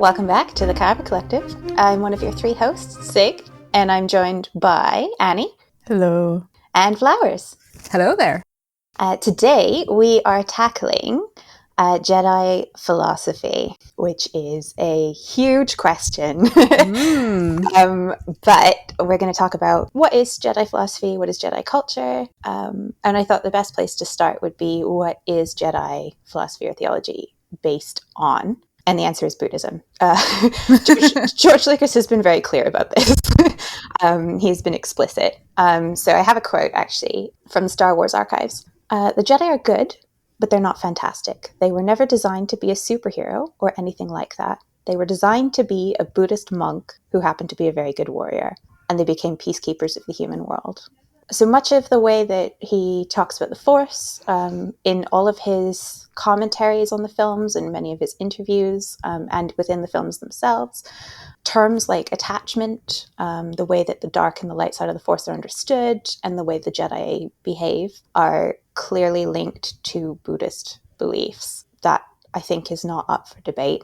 Welcome back to the Kyber Collective. I'm one of your three hosts, Sig, and I'm joined by Annie. Hello. And Flowers. Hello there. Today we are tackling Jedi Philosophy, which is a huge question. But we're going to talk about what is Jedi philosophy, what is Jedi culture, and I thought the best place to start would be what is Jedi philosophy or theology based on? And the answer is Buddhism. George Lucas has been very clear about this. He's been explicit. So I have a quote, actually, from the Star Wars archives. The Jedi are good, but they're not fantastic. They were never designed to be a superhero or anything like that. They were designed to be a Buddhist monk who happened to be a very good warrior, and they became peacekeepers of the human world. So much of the way that he talks about the Force, in all of his commentaries on the films and many of his interviews, and within the films themselves, terms like attachment, the way that the dark and the light side of the Force are understood, and the way the Jedi behave are clearly linked to Buddhist beliefs. That, I think, is not up for debate.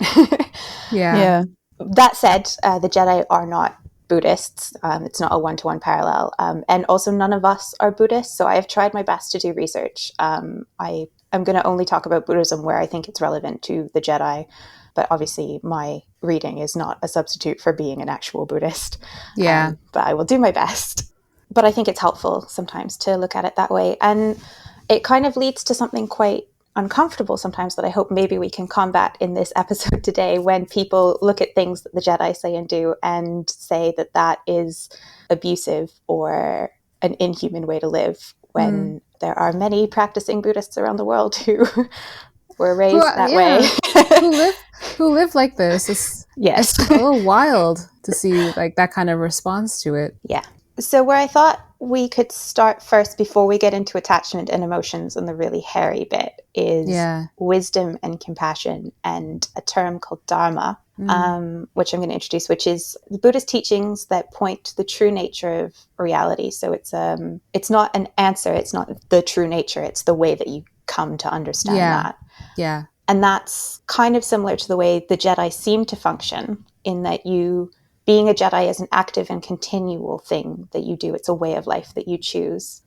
Yeah. That said, the Jedi are not Buddhists. It's not a one-to-one parallel. And also none of us are Buddhists, so I have tried my best to do research. I am going to only talk about Buddhism where I think it's relevant to the Jedi, but obviously my reading is not a substitute for being an actual Buddhist. Yeah. But I will do my best. But I think it's helpful sometimes to look at it that way. And it kind of leads to something quite uncomfortable sometimes that I hope maybe we can combat in this episode today, when people look at things that the Jedi say and do and say that that is abusive or an inhuman way to live, when there are many practicing Buddhists around the world who were raised that way. who live like this. It's a little wild to see like that kind of response to it. Yeah. So where I thought we could start first before we get into attachment and emotions and the really hairy bit is wisdom and compassion, and a term called Dharma, which I'm going to introduce, which is the Buddhist teachings that point to the true nature of reality. So it's not an answer, it's not the true nature, it's the way that you come to understand that. Yeah. And that's kind of similar to the way the Jedi seem to function, in that being a Jedi is an active and continual thing that you do. It's a way of life that you choose,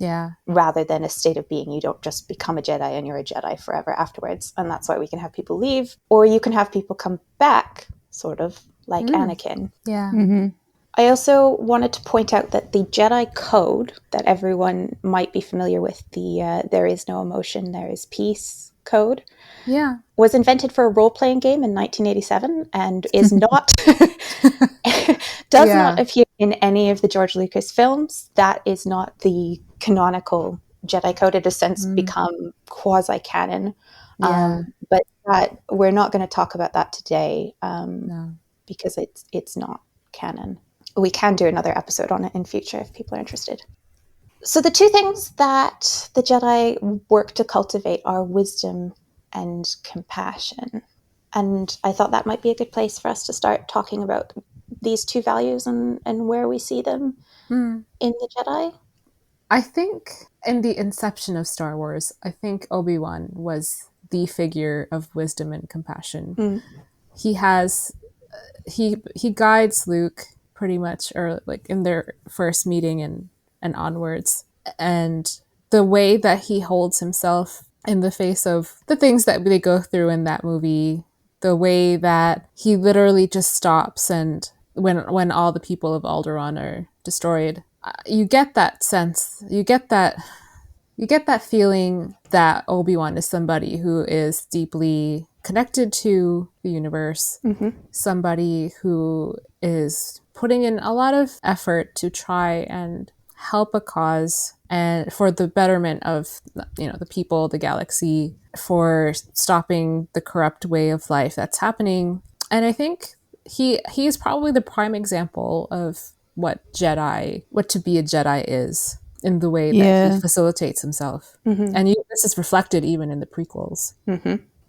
rather than a state of being. You don't just become a Jedi and you're a Jedi forever afterwards. And that's why we can have people leave, or you can have people come back, sort of like Anakin. Yeah. Mm-hmm. I also wanted to point out that the Jedi Code that everyone might be familiar with, the there is no emotion, there is peace code, was invented for a role-playing game in 1987 and is not not appear in any of the George Lucas films. That is not the canonical Jedi Code. It has since become quasi-canon. But we're not going to talk about that today, because it's not canon. We can do another episode on it in future if people are interested. So the two things that the Jedi work to cultivate are wisdom and compassion. And I thought that might be a good place for us to start talking about these two values and where we see them in the Jedi. I think in the inception of Star Wars, I think Obi-Wan was the figure of wisdom and compassion. He has, he guides Luke pretty much, or like in their first meeting and onwards. And the way that he holds himself in the face of the things that they go through in that movie, the way that he literally just stops, and when all the people of Alderaan are destroyed, you get that sense, you get that feeling that Obi-Wan is somebody who is deeply connected to the universe, somebody who is putting in a lot of effort to try and help a cause and for the betterment of, the people, the galaxy, for stopping the corrupt way of life that's happening. And I think he's probably the prime example of what to be a Jedi is, in the way that he facilitates himself. And this is reflected even in the prequels.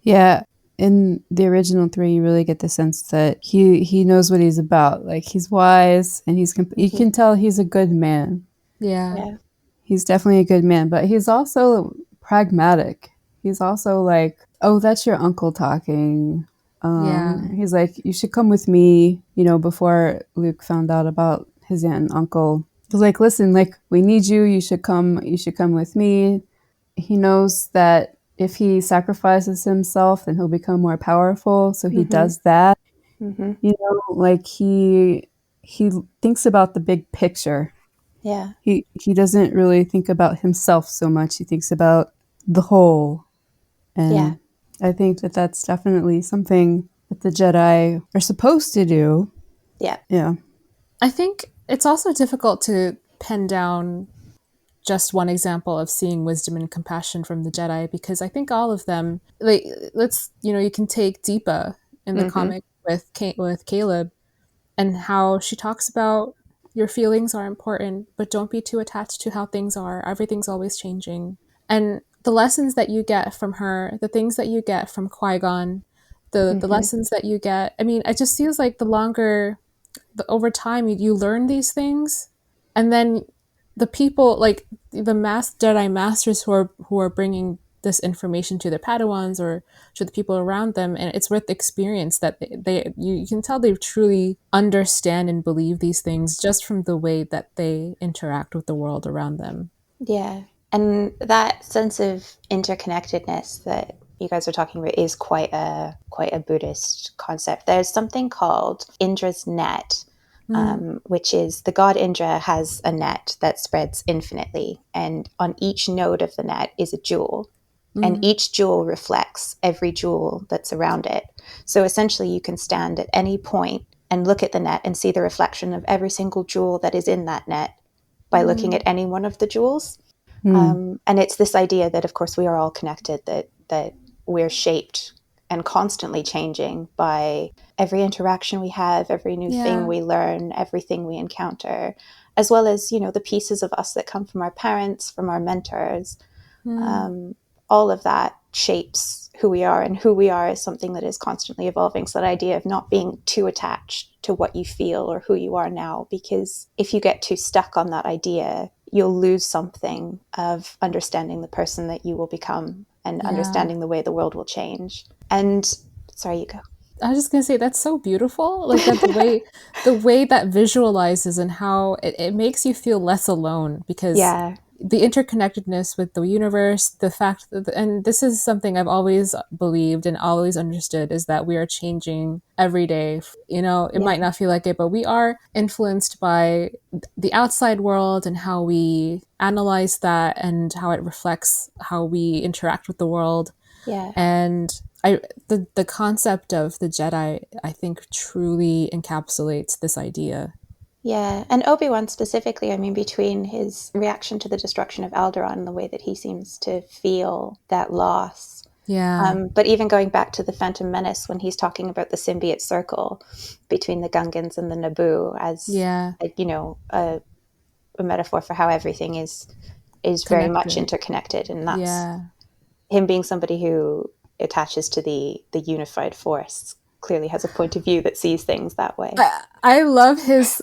Yeah. In the original 3, you really get the sense that he knows what he's about. Like, he's wise, and you can tell he's a good man. Yeah. He's definitely a good man, but he's also pragmatic. He's also like, oh, that's your uncle talking. Yeah. He's like, you should come with me, before Luke found out about his aunt and uncle. He's like, listen, like, we need you. You should come with me. He knows that if he sacrifices himself, then he'll become more powerful. So he does that. Like he thinks about the big picture. Yeah. He doesn't really think about himself so much. He thinks about the whole. And I think that that's definitely something that the Jedi are supposed to do. Yeah. Yeah. I think it's also difficult to pen down just one example of seeing wisdom and compassion from the Jedi, because I think all of them, like, you can take Deepa in the comic with Caleb, and how she talks about your feelings are important, but don't be too attached to how things are. Everything's always changing. And the lessons that you get from her, the things that you get from Qui-Gon, the lessons that you get, I mean, it just feels like over time you learn these things, and then the people, like the Jedi masters who are bringing this information to their Padawans or to the people around them, and it's with experience that you can tell they truly understand and believe these things just from the way that they interact with the world around them. Yeah. And that sense of interconnectedness that you guys are talking about is quite a Buddhist concept. There's something called Indra's net, which is the god Indra has a net that spreads infinitely, and on each node of the net is a jewel, and each jewel reflects every jewel that's around it. So essentially, you can stand at any point and look at the net and see the reflection of every single jewel that is in that net by looking at any one of the jewels. And it's this idea that, of course, we are all connected, that we're shaped and constantly changing by every interaction we have, every new thing we learn, everything we encounter, as well as, the pieces of us that come from our parents, from our mentors. All of that shapes who we are, and who we are is something that is constantly evolving. So that idea of not being too attached to what you feel or who you are now, because if you get too stuck on that idea, you'll lose something of understanding the person that you will become and understanding the way the world will change. And sorry, you go. I was just gonna say, that's so beautiful. Like that the way that visualizes and how it makes you feel less alone, because the interconnectedness with the universe, the fact that, and this is something I've always believed and always understood, is that we are changing every day. It might not feel like it, but we are influenced by the outside world and how we analyze that and how it reflects how we interact with the world. Yeah. And the concept of the Jedi, I think, truly encapsulates this idea. Yeah, and Obi-Wan specifically, I mean, between his reaction to the destruction of Alderaan and the way that he seems to feel that loss. Yeah. But even going back to the Phantom Menace, when he's talking about the symbiote circle between the Gungans and the Naboo as, a metaphor for how everything is very much interconnected. And that's him being somebody who attaches to the unified force, clearly has a point of view that sees things that way. I love his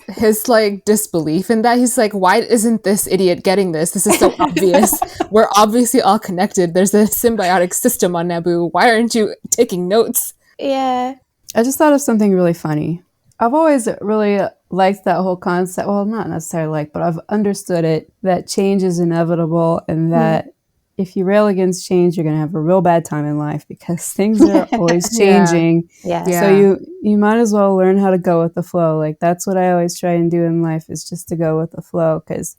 like disbelief in that. He's like, why isn't this idiot getting this? This is so obvious. We're obviously all connected. There's a symbiotic system on Naboo. Why aren't you taking notes? Yeah. I just thought of something really funny. I've always really liked that whole concept. Well, not necessarily like, but I've understood it, that change is inevitable, and that if you rail against change, you're going to have a real bad time in life, because things are always changing. So you might as well learn how to go with the flow. Like, that's what I always try and do in life, is just to go with the flow. Because,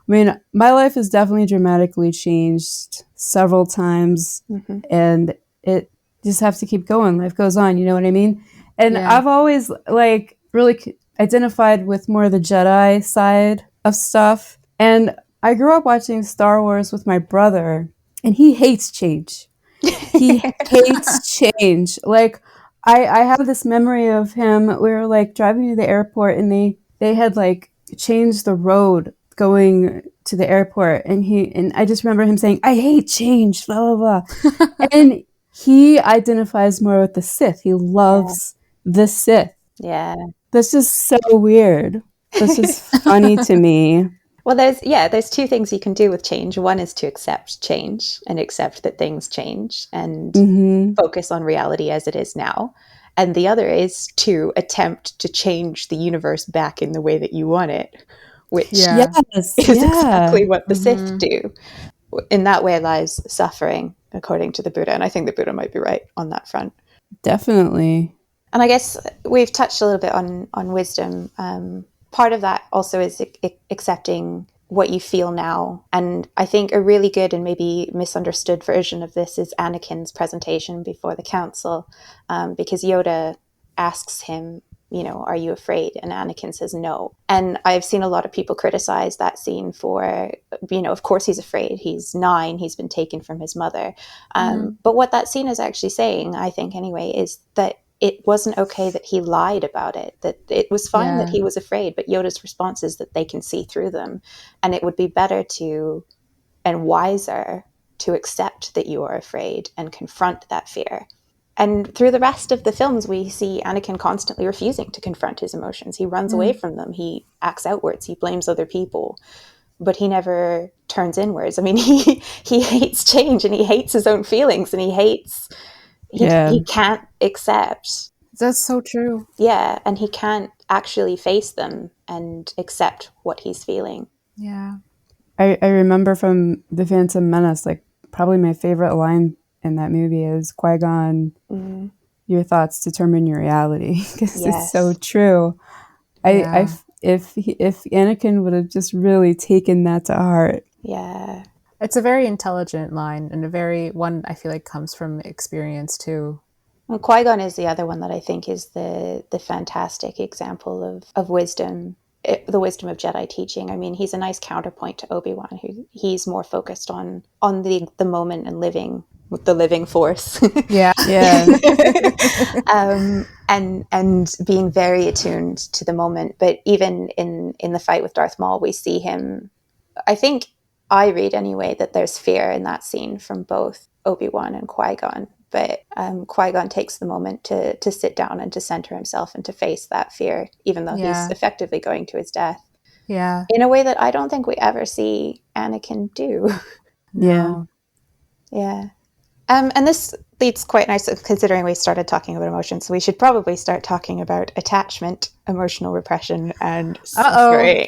I mean, my life has definitely dramatically changed several times, and it just have to keep going. Life goes on, you know what I mean? And I've always, like, really identified with more of the Jedi side of stuff. And I grew up watching Star Wars with my brother, and he hates change. He hates change. Like, I have this memory of him. We were, like, driving to the airport, and they had, like, changed the road going to the airport. And I just remember him saying, I hate change, blah, blah, blah. And he identifies more with the Sith. He loves the Sith. Yeah. That's just so weird. That's just funny to me. Well, there's two things you can do with change. One is to accept change and accept that things change and focus on reality as it is now. and the other is to attempt to change the universe back in the way that you want it, which Yeah. Yes, is yeah. exactly what the Sith Mhm. do. In that way lies suffering, according to the Buddha, and I think the Buddha might be right on that front. Definitely. And I guess we've touched a little bit on wisdom. Part of that also is accepting what you feel now. And I think a really good and maybe misunderstood version of this is Anakin's presentation before the council, because Yoda asks him, are you afraid? And Anakin says no. And I've seen a lot of people criticize that scene for, of course he's afraid. He's 9. He's been taken from his mother. But what that scene is actually saying, I think anyway, is that it wasn't okay that he lied about it, that it was fine that he was afraid, but Yoda's response is that they can see through them. And it would be better and wiser to accept that you are afraid and confront that fear. And through the rest of the films, we see Anakin constantly refusing to confront his emotions. He runs away from them. He acts outwards. He blames other people, but he never turns inwards. I mean, he hates change, and he hates his own feelings, and he can't accept. That's so true. Yeah, and he can't actually face them and accept what he's feeling. Yeah. I remember from The Phantom Menace, like probably my favorite line in that movie is Qui-Gon, your thoughts determine your reality, because it's so true. Yeah. If Anakin would have just really taken that to heart. Yeah. It's a very intelligent line, and a very one I feel like comes from experience too. Well, Qui-Gon is the other one that I think is the fantastic example of wisdom, the wisdom of Jedi teaching. I mean, he's a nice counterpoint to Obi-Wan, who he's more focused on the moment and living with the living force. Yeah. And being very attuned to the moment. But even in the fight with Darth Maul, we see him, I think I read anyway, that there's fear in that scene from both Obi-Wan and Qui-Gon. But Qui-Gon takes the moment to sit down and to center himself and to face that fear, even though he's effectively going to his death. Yeah. In a way that I don't think we ever see Anakin do. No. Yeah. And this leads quite nice, considering we started talking about emotions. So we should probably start talking about attachment, emotional repression, and suffering.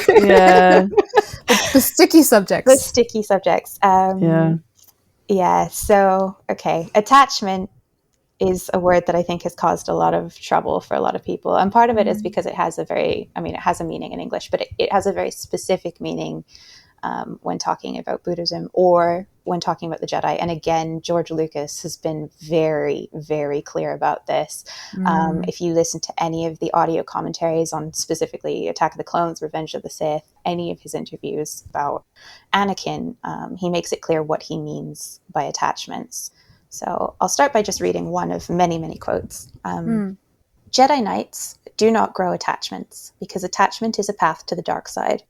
Yeah. The sticky subjects. The sticky subjects. Yeah. So, okay. Attachment is a word that I think has caused a lot of trouble for a lot of people. And part of it is because it has it has a meaning in English, but it has a very specific meaning when talking about Buddhism or when talking about the Jedi. And again, George Lucas has been very, very clear about this. If you listen to any of the audio commentaries on specifically Attack of the Clones, Revenge of the Sith, any of his interviews about Anakin, he makes it clear what he means by attachments. So I'll start by just reading one of many, many quotes. Jedi Knights do not grow attachments because attachment is a path to the dark side.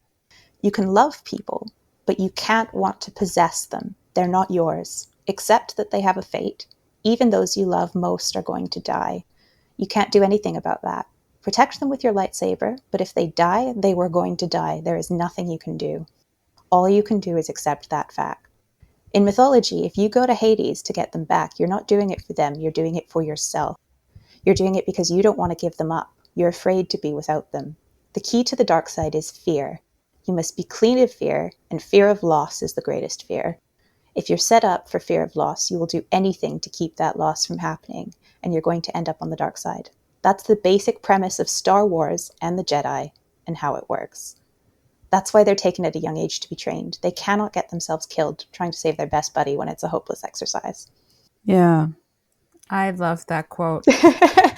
You can love people, but you can't want to possess them. They're not yours. Accept that they have a fate. Even those you love most are going to die. You can't do anything about that. Protect them with your lightsaber, but if they die, they were going to die. There is nothing you can do. All you can do is accept that fact. In mythology, if you go to Hades to get them back, you're not doing it for them, you're doing it for yourself. You're doing it because you don't want to give them up. You're afraid to be without them. The key to the dark side is fear. You must be clean of fear, and fear of loss is the greatest fear. If you're set up for fear of loss, you will do anything to keep that loss from happening, and you're going to end up on the dark side. That's the basic premise of Star Wars and the Jedi and how it works. That's why they're taken at a young age to be trained. They cannot get themselves killed trying to save their best buddy when it's a hopeless exercise. Yeah. I love that quote. I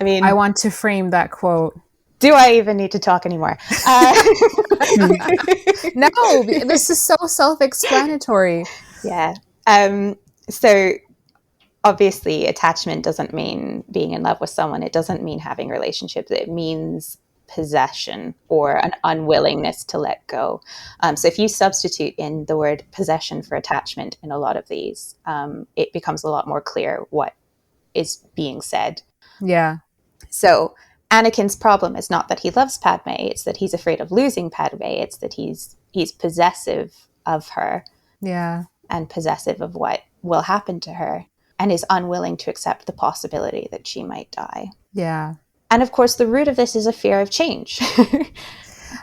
mean, I want to frame that quote. Do I even need to talk anymore? No, this is so self-explanatory. Yeah. So obviously attachment doesn't mean being in love with someone. It doesn't mean having relationships. It means possession or an unwillingness to let go. So if you substitute in the word possession for attachment in a lot of these, it becomes a lot more clear what is being said. Yeah. So Anakin's problem is not that he loves Padme, it's that he's afraid of losing Padme. It's that he's possessive of her. Yeah. And possessive of what will happen to her. and is unwilling to accept the possibility that she might die. Yeah. And of course, the root of this is a fear of change.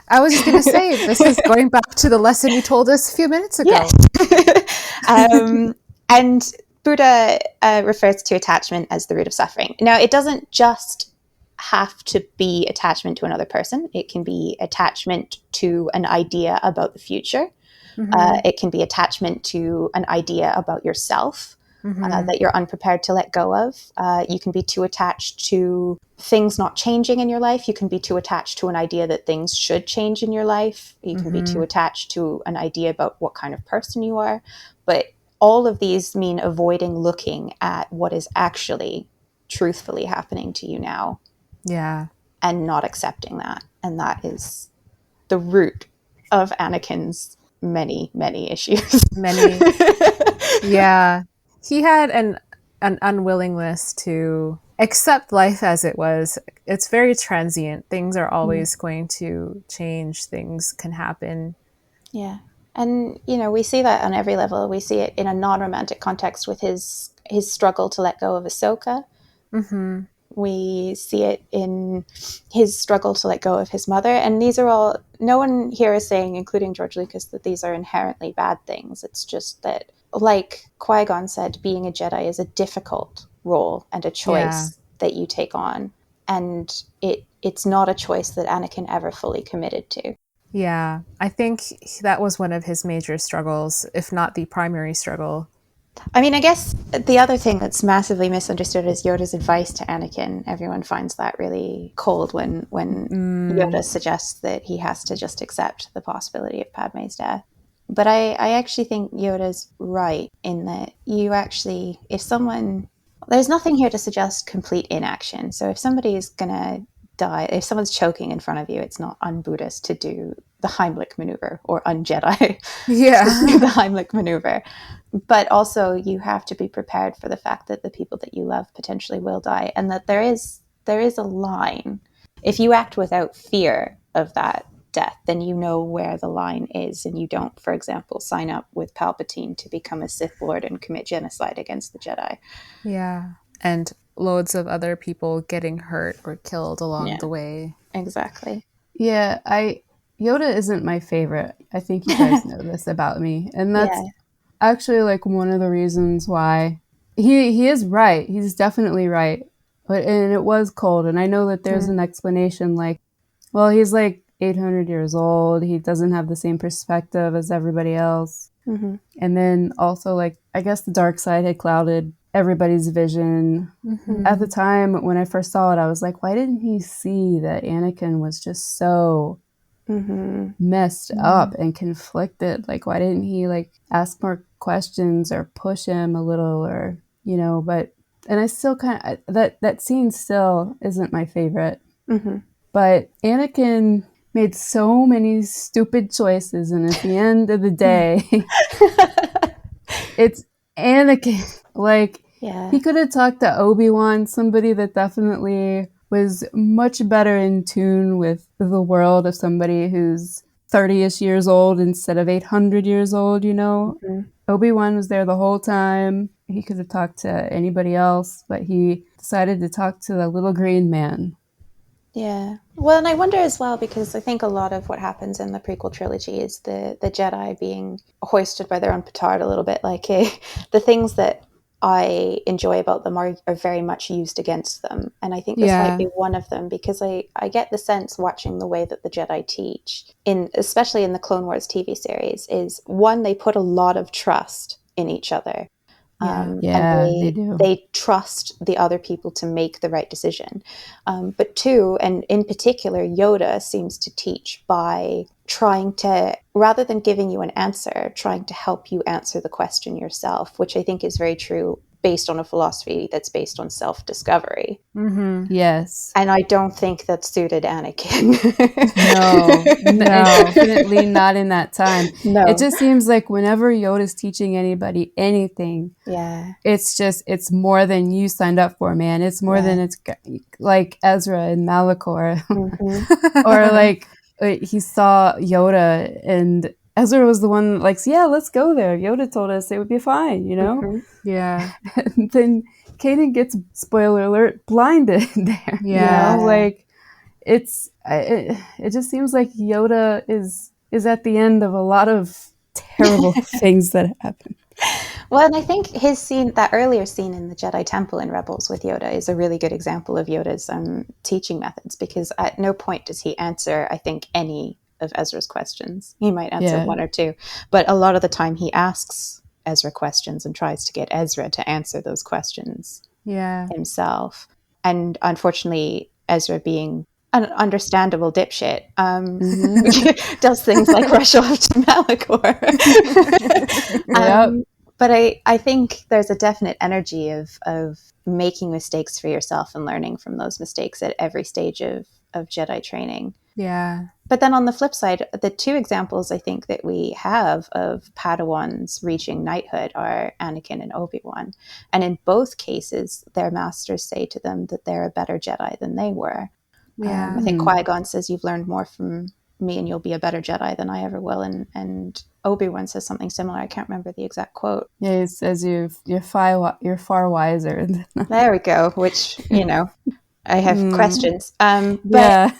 I was just going to say, this is going back to the lesson you told us a few minutes ago. Yes. And Buddha refers to attachment as the root of suffering. Now, it doesn't just have to be attachment to another person. It can be attachment to an idea about the future. It can be attachment to an idea about yourself that you're unprepared to let go of. You can be too attached to things not changing in your life. You can be too attached to an idea that things should change in your life. You can be too attached to an idea about what kind of person you are. But all of these mean avoiding looking at what is actually truthfully happening to you now. Yeah. And not accepting that. And that is the root of Anakin's many, many issues. Many. Yeah. He had an unwillingness to accept life as it was. It's very transient. Things are always going to change. Things can happen. Yeah. And, you know, we see that on every level. We see it in a non-romantic context with his struggle to let go of Ahsoka. We see it in his struggle to let go of his mother. And these are all, no one here is saying, including George Lucas, that these are inherently bad things. It's just that, like Qui-Gon said, being a Jedi is a difficult role and a choice that you take on. And it's not a choice that Anakin ever fully committed to. Yeah. I think that was one of his major struggles, if not the primary struggle. I mean, I guess the other thing that's massively misunderstood is Yoda's advice to Anakin. Everyone finds that really cold when Yoda suggests that he has to just accept the possibility of Padme's death. But I actually think Yoda's right in that you actually, if someone, there's nothing here to suggest complete inaction. So if somebody is going to die, if someone's choking in front of you, it's not un-Buddhist to do the Heimlich maneuver, or un-Jedi to do the Heimlich maneuver. But also you have to be prepared for the fact that the people that you love potentially will die, and that there is a line. If you act without fear of that death, then you know where the line is, and you don't, for example, sign up with Palpatine to become a Sith Lord and commit genocide against the Jedi. Yeah. And loads of other people getting hurt or killed along the way. Exactly. Yeah, Yoda isn't my favorite. I think you guys know this about me. And that's actually like one of the reasons why he is right. He's definitely right. And it was cold. And I know that there's an explanation like, well, he's like 800 years old. He doesn't have the same perspective as everybody else. And then also, like, I guess the dark side had clouded everybody's vision. At the time when I first saw it, I was like, why didn't he see that Anakin was just so messed up and conflicted? Like, why didn't he like ask more questions or push him a little, or, you know? But, and I still kind of, that scene still isn't my favorite. But Anakin made so many stupid choices, and at the end of the day, it's Anakin. Like, he could have talked to Obi-Wan, somebody that definitely was much better in tune with the world of somebody who's 30-ish years old instead of 800 years old, you know? Obi-Wan was there the whole time. He could have talked to anybody else, but he decided to talk to the little green man. Yeah. Well, and I wonder as well, because I think a lot of what happens in the prequel trilogy is the Jedi being hoisted by their own petard a little bit. Like the things that I enjoy about them are very much used against them. And I think this might be one of them, because I get the sense watching the way that the Jedi teach, especially in the Clone Wars TV series, is one, they put a lot of trust in each other. And they do. They trust the other people to make the right decision. But two, and in particular, Yoda seems to teach by trying to, rather than giving you an answer, trying to help you answer the question yourself, which I think is very true based on a philosophy that's based on self-discovery. Yes. And I don't think that suited Anakin. No, definitely not in that time. No. It just seems like whenever Yoda's teaching anybody anything, it's more than you signed up for, man. It's more than it's like Ezra and Malachor. Or like he saw Yoda and Ezra was the one like, yeah, let's go there. Yoda told us it would be fine, you know? Mm-hmm. Yeah. And then Kanan gets, spoiler alert, blinded there, you know? Yeah. Like, it just seems like Yoda is at the end of a lot of terrible things that happen. Well, and I think his scene, that earlier scene in the Jedi Temple in Rebels with Yoda, is a really good example of Yoda's teaching methods, because at no point does he answer, I think, any of Ezra's questions. He might answer one or two, but a lot of the time he asks Ezra questions and tries to get Ezra to answer those questions himself. And unfortunately, Ezra, being an understandable dipshit, does things like rush off to Malachor. But I think there's a definite energy of making mistakes for yourself and learning from those mistakes at every stage of Jedi training. Yeah. But then on the flip side, the two examples I think that we have of Padawans reaching knighthood are Anakin and Obi-Wan. And in both cases, their masters say to them that they're a better Jedi than they were. Yeah. I think Qui-Gon says, you've learned more from me and you'll be a better Jedi than I ever will. And Obi-Wan says something similar. I can't remember the exact quote. Yeah, it says you're far wiser. There we go, which, you know, I have questions. But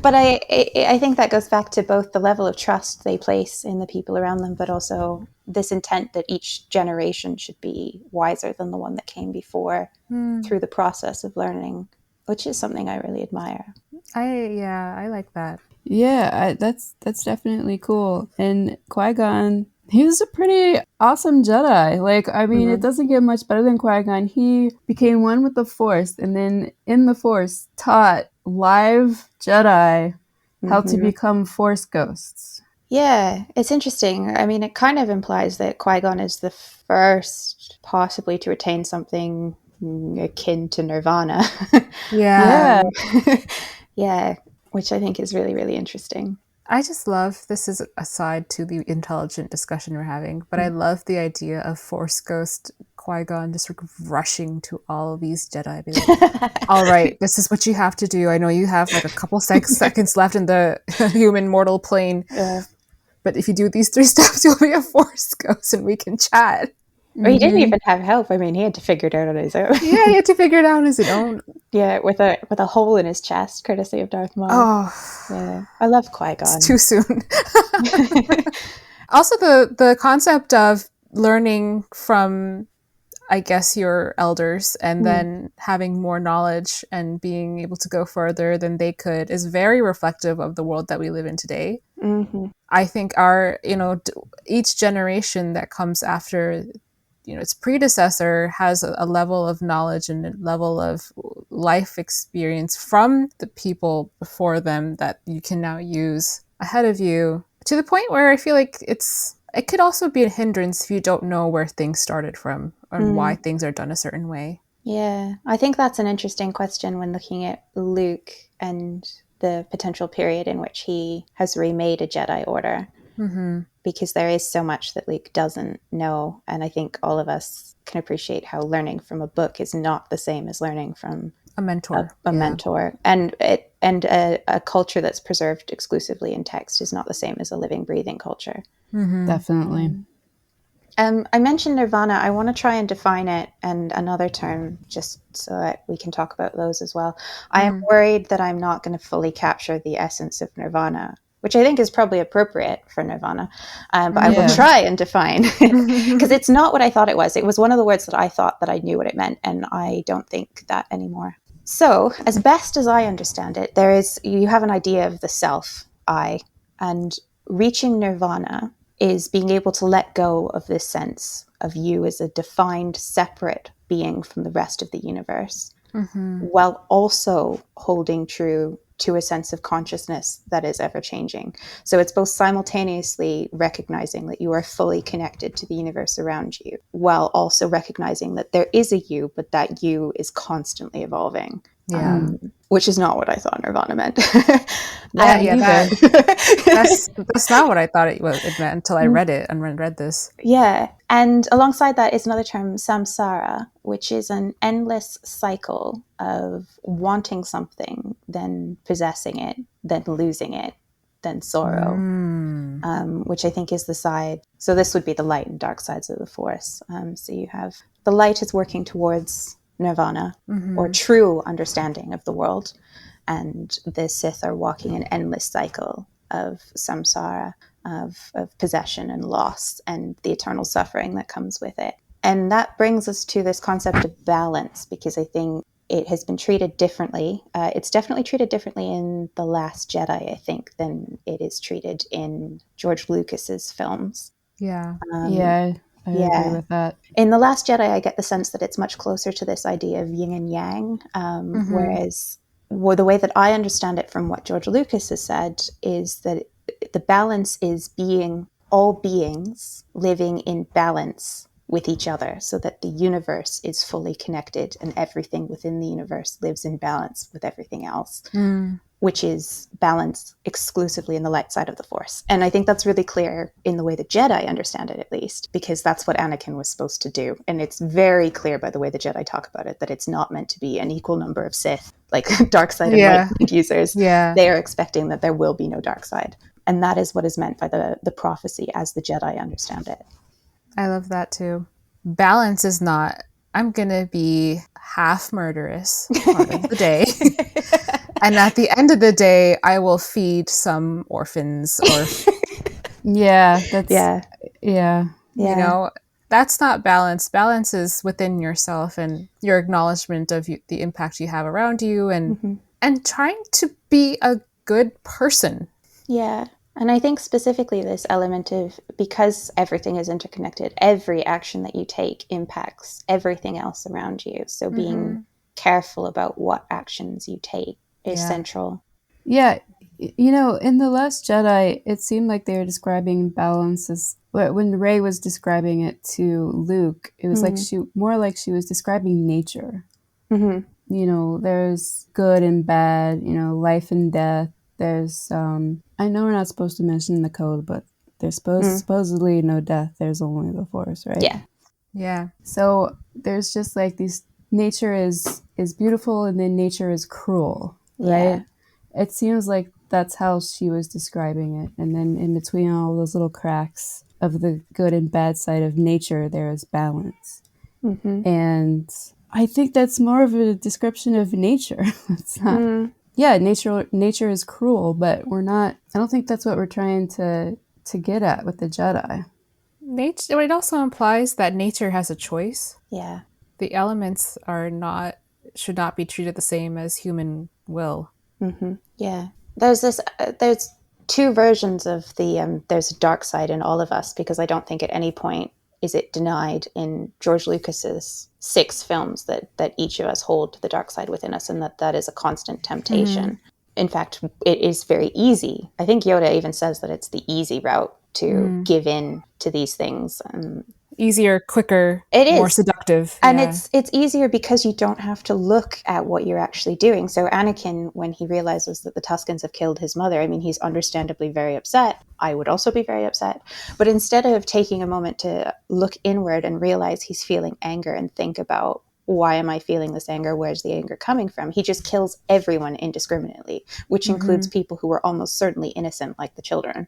but I think that goes back to both the level of trust they place in the people around them, but also this intent that each generation should be wiser than the one that came before through the process of learning, which is something I really admire. I like that. Yeah, that's definitely cool. And Qui-Gon, he was a pretty awesome Jedi. Like, I mean, it doesn't get much better than Qui-Gon. He became one with the Force, and then in the Force taught live Jedi how to become Force ghosts. Yeah, it's interesting. I mean, it kind of implies that Qui-Gon is the first possibly to attain something akin to Nirvana. Yeah. Yeah, which I think is really, really interesting. I just love, this is aside to the intelligent discussion we're having, but I love the idea of Force Ghost Qui-Gon just rushing to all of these Jedi. Be like, all right, this is what you have to do. I know you have like a couple seconds left in the human mortal plane, but if you do these 3 steps, you'll be a Force Ghost and we can chat. Or he didn't even have help. I mean, he had to figure it out on his own. Yeah, he had to figure it out on his own. Yeah, with a hole in his chest, courtesy of Darth Maul. Oh, yeah, I love Qui-Gon. It's too soon. Also, the concept of learning from, I guess, your elders and then having more knowledge and being able to go further than they could is very reflective of the world that we live in today. I think each generation that comes after its predecessor has a level of knowledge and a level of life experience from the people before them that you can now use ahead of you, to the point where I feel like it could also be a hindrance if you don't know where things started from and why things are done a certain way. Yeah, I think that's an interesting question when looking at Luke and the potential period in which he has remade a Jedi Order. Because there is so much that Luke doesn't know. And I think all of us can appreciate how learning from a book is not the same as learning from a mentor. A mentor. And a culture that's preserved exclusively in text is not the same as a living, breathing culture. Definitely. I mentioned Nirvana. I want to try and define it and another term just so that we can talk about those as well. I am worried that I'm not going to fully capture the essence of Nirvana, which I think is probably appropriate for Nirvana. But I will try and define it, because it's not what I thought it was. It was one of the words that I thought that I knew what it meant, and I don't think that anymore. So, as best as I understand it, you have an idea of the self, I, and reaching Nirvana is being able to let go of this sense of you as a defined, separate being from the rest of the universe, while also holding true to a sense of consciousness that is ever changing. So it's both simultaneously recognizing that you are fully connected to the universe around you, while also recognizing that there is a you, but that you is constantly evolving. Which is not what I thought Nirvana meant. That's not what I thought it meant until I read it and read this. Yeah. And alongside that is another term, samsara, which is an endless cycle of wanting something, then possessing it, then losing it, than sorrow, which I think is the side. So this would be the light and dark sides of the Force. So you have the light is working towards Nirvana, or true understanding of the world, and the Sith are walking an endless cycle of samsara, of possession and loss, and the eternal suffering that comes with it. And that brings us to this concept of balance, because I think it has been treated differently. It's definitely treated differently in The Last Jedi, I think, than it is treated in George Lucas's films. Yeah. I agree with that. In The Last Jedi, I get the sense that it's much closer to this idea of yin and yang, whereas the way that I understand it from what George Lucas has said is that the balance is all beings living in balance with each other, so that the universe is fully connected and everything within the universe lives in balance with everything else, which is balance exclusively in the light side of the Force. And I think that's really clear in the way the Jedi understand it, at least, because that's what Anakin was supposed to do. And it's very clear by the way the Jedi talk about it that it's not meant to be an equal number of Sith, like dark side and light side users. They are expecting that there will be no dark side. And that is what is meant by the prophecy as the Jedi understand it. I love that too. Balance is not, I'm going to be half murderous part of the day. And at the end of the day, I will feed some orphans or... You know, that's not balance. Balance is within yourself and your acknowledgement of the impact you have around you, and trying to be a good person. Yeah. And I think specifically this element of, because everything is interconnected, every action that you take impacts everything else around you. So being careful about what actions you take is central. Yeah. You know, in The Last Jedi, it seemed like they were describing balance as, when Rey was describing it to Luke, it was like she was describing nature. You know, there's good and bad, you know, life and death. There's, I know we're not supposed to mention the code, but there's supposedly no death. There's only the Force, right? Yeah. So there's just like these, nature is beautiful, and then nature is cruel, right? It seems like that's how she was describing it. And then in between all those little cracks of the good and bad side of nature, there is balance. And I think that's more of a description of nature. It's not... Yeah, nature is cruel, but we're not... I don't think that's what we're trying to get at with the Jedi. Nature, it also implies that nature has a choice. Yeah. The elements should not be treated the same as human will. Yeah. There's two versions of there's a dark side in all of us, because I don't think at any point is it denied in George Lucas's 6 films that each of us hold the dark side within us, and that is a constant temptation. In fact, it is very easy. I think Yoda even says that it's the easy route to give in to these things. Easier, quicker, more seductive. And it's easier because you don't have to look at what you're actually doing. So Anakin, when he realizes that the Tuscans have killed his mother, I mean, he's understandably very upset. I would also be very upset. But instead of taking a moment to look inward and realize he's feeling anger and think about, why am I feeling this anger? Where's the anger coming from? He just kills everyone indiscriminately, which includes people who were almost certainly innocent, like the children.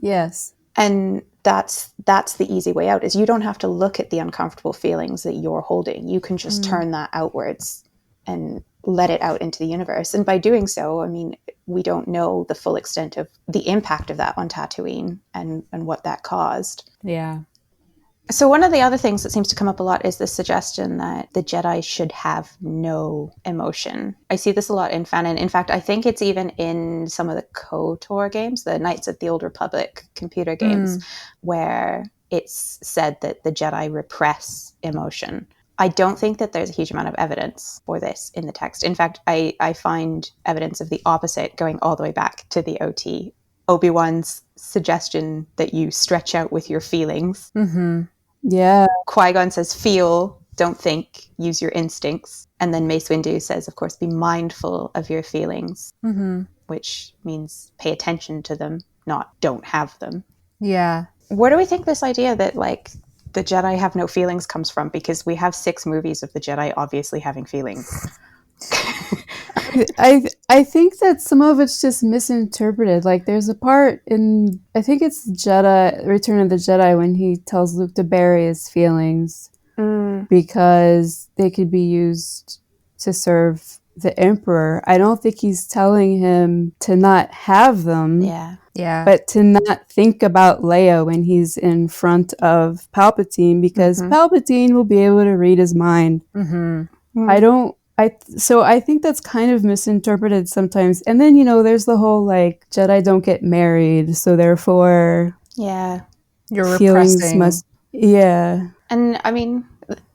Yes. And that's the easy way out, is you don't have to look at the uncomfortable feelings that you're holding. You can just turn that outwards and let it out into the universe. And by doing so, I mean, we don't know the full extent of the impact of that on Tatooine and what that caused. Yeah. So one of the other things that seems to come up a lot is the suggestion that the Jedi should have no emotion. I see this a lot in fanon. In fact, I think it's even in some of the KOTOR games, the Knights of the Old Republic computer games, where it's said that the Jedi repress emotion. I don't think that there's a huge amount of evidence for this in the text. In fact, I find evidence of the opposite going all the way back to the OT. Obi-Wan's suggestion that you stretch out with your feelings. Yeah. Qui-Gon says, feel, don't think, use your instincts. And then Mace Windu says, of course, be mindful of your feelings, which means pay attention to them, not don't have them. Yeah. Where do we think this idea that, like, the Jedi have no feelings comes from? Because we have 6 movies of the Jedi obviously having feelings. I think that some of it's just misinterpreted. Like there's a part in, I think it's Jedi Return of the Jedi, when he tells Luke to bury his feelings because they could be used to serve the Emperor. I don't think he's telling him to not have them. Yeah. But to not think about Leia when he's in front of Palpatine, because Palpatine will be able to read his mind. So I think that's kind of misinterpreted sometimes. And then, there's the whole like Jedi don't get married, so therefore You're feelings repressing. must, yeah. And I mean,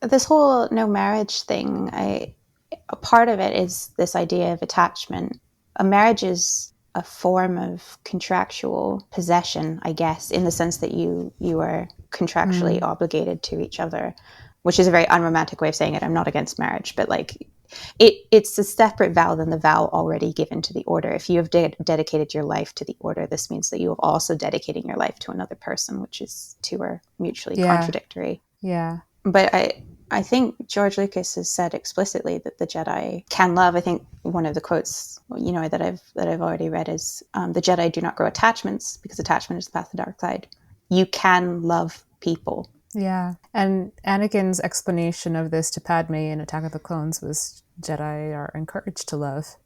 this whole no marriage thing, a part of it is this idea of attachment. A marriage is a form of contractual possession, I guess, in the sense that you are contractually obligated to each other, which is a very unromantic way of saying it. I'm not against marriage, but like it's a separate vow than the vow already given to the order. If you have dedicated your life to the order, this means that you have also dedicated your life to another person, which is two are mutually contradictory. Yeah. But I think George Lucas has said explicitly that the Jedi can love. I think one of the quotes, that I've already read is, "The Jedi do not grow attachments because attachment is the path of the dark side. You can love people." Yeah. And Anakin's explanation of this to Padme in Attack of the Clones was Jedi are encouraged to love.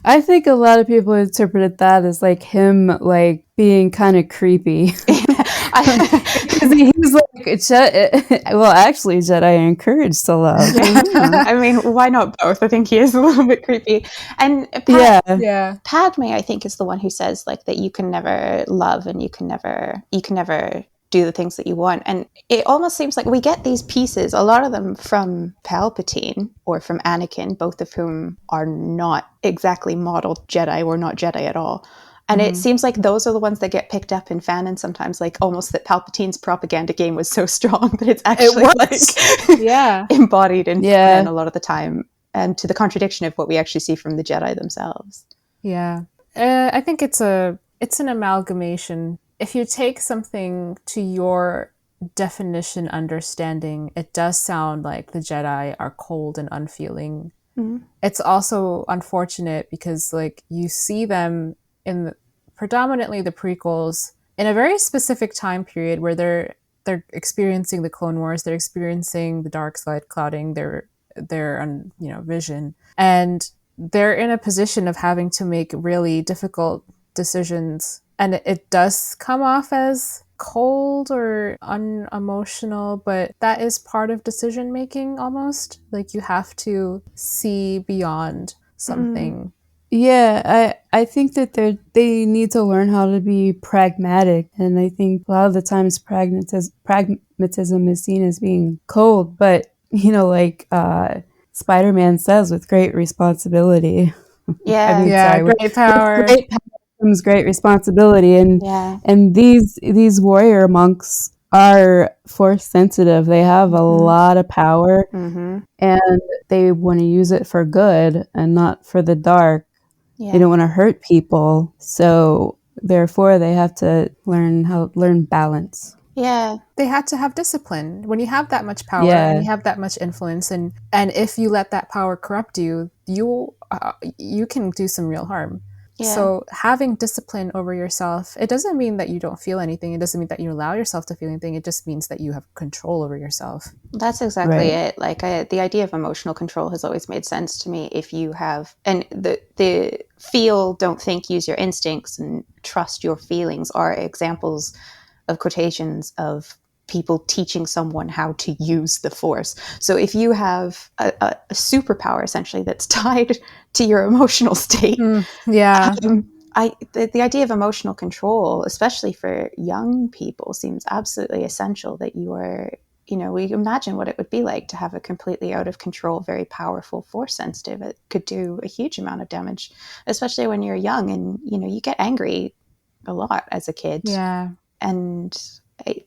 I think a lot of people interpreted that as like him like being kind of creepy. Because he's like, well, actually, Jedi are encouraged to love. I mean, why not both? I think he is a little bit creepy. And Padme, I think, is the one who says like that you can never love and you can never do the things that you want. And it almost seems like we get these pieces, a lot of them from Palpatine or from Anakin, both of whom are not exactly modeled Jedi or not Jedi at all. And it seems like those are the ones that get picked up in fanon sometimes, like almost that Palpatine's propaganda game was so strong that it's actually embodied in fanon a lot of the time, and to the contradiction of what we actually see from the Jedi themselves. Yeah. I think it's an amalgamation. If you take something to your definition understanding, it does sound like the Jedi are cold and unfeeling. It's also unfortunate because like you see them in predominantly the prequels in a very specific time period where they're experiencing the Clone Wars, they're experiencing the dark side clouding their vision, and they're in a position of having to make really difficult decisions, and it does come off as cold or unemotional, but that is part of decision making almost. Like you have to see beyond something. I think that they need to learn how to be pragmatic, and I think a lot of the times pragmatism is seen as being cold, but like Spider-Man says, with great responsibility. Great power. With great power comes great responsibility, and these warrior monks are force sensitive. They have a lot of power, and they want to use it for good and not for the dark. They don't want to hurt people, so therefore they have to learn balance. Yeah. They had to have discipline. When you have that much power and you have that much influence, and if you let that power corrupt you, you can do some real harm. Yeah. So having discipline over yourself, it doesn't mean that you don't feel anything. It doesn't mean that you allow yourself to feel anything. It just means that you have control over yourself. That's exactly it. Like the idea of emotional control has always made sense to me. If you have, and the feel, don't think, use your instincts, and trust your feelings are examples of quotations of people teaching someone how to use the Force. So if you have a superpower essentially that's tied to your emotional state, the idea of emotional control, especially for young people, seems absolutely essential. That you are, we imagine what it would be like to have a completely out of control, very powerful Force sensitive. It could do a huge amount of damage, especially when you're young and you get angry a lot as a kid. Yeah. And